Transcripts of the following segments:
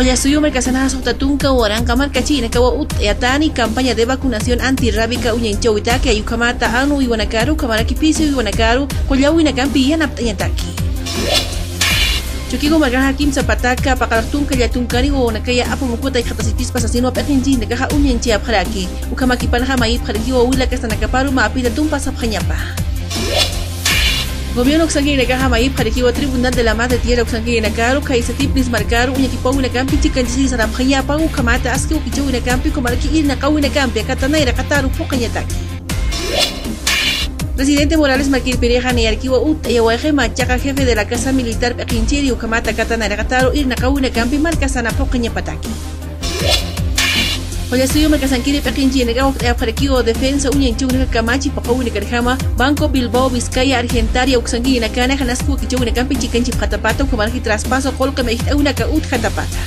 Collasuyo Mercasana Sotatunca Oranca Marcachina Kawa Ut Eatani campaña de vacunación antirrábica Uñenchowitaki Ayukamata Anu Iwanakaru Kamaraki Piso Iwanakaru Collawina Campi Yanaptañataki Chukigo Margan Hakim Zapataka Pakartunka Yatunkari o Nakaya Apomukuta y Hatasitis Pasasino Pekinjin de Caja Uñenchi Abharaki Ukamaki Panjamai Pariki o Willa Castanakaparu Mapida Tumpa Sapjañapa Gobierno Oxangui Nagaja Maip Jarikiwa Tribunal de la Madre Tierra Oxangui Nagaru Kaisatipnis Marcaru Uñakipo Unakampi Chikanchisi Sarapjayapa Ukamata Aski Ukicho Unakampi Komaraki Irnaka Unakampi Katanaira Kataru Pokañataki Presidente Morales Marquil Pereja Neyarkiwa Ut Yawaje Machaca jefe de la Casa Militar Pekinchiri Ukamata Katanaira Kataru Irnaka Unakampi Marcasana Pokañapataki Collasuyo Mercasankiri Pekinchi Negao Aparekigo Defensa Uñenchuna Kamachi Pakawina Karjama Banco Bilbao Vizcaya Argentaria Uxangui Nakana Hanasku Kichuna Campi Chicanchi Jatapato Comarji Traspaso Colca Mejita una Caut Jatapata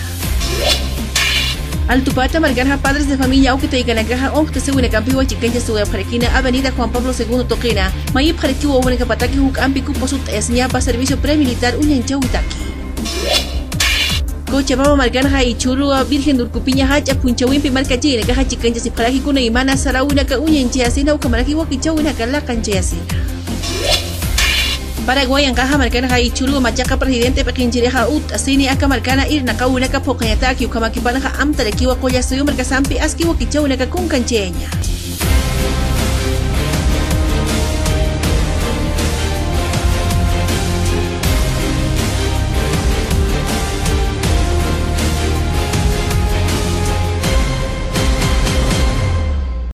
Altupata Marganja Padres de Familia Aukita y Ganagaja Ochte Seguna Campiwa Chicancha Suga Parequina Avenida Juan Pablo II Toquena Mayip Parekiwo Unicapataki Huk Ampiku Posut Esñapa Servicio Premilitar Uñenchawitaki Cochabamba Marganja y Churua Virgen Durcupiña Hacha Punchawimpi Marcachina Caja Chicancha Siparaki Kuna Imana Sarauna Ka Uñenchiasina Ukamaraki Wakichawina Kala Canchiasina Paraguay Ancaja Marganja y Churua Machaca Presidente Pekinchireja Ut Asini Aka Marcana Irna Kaunaka Pokayataki Ukamakipanaja Amtarekiwa Collasuyo Mercasampi Aski Wakichawina Ka Kuncancheña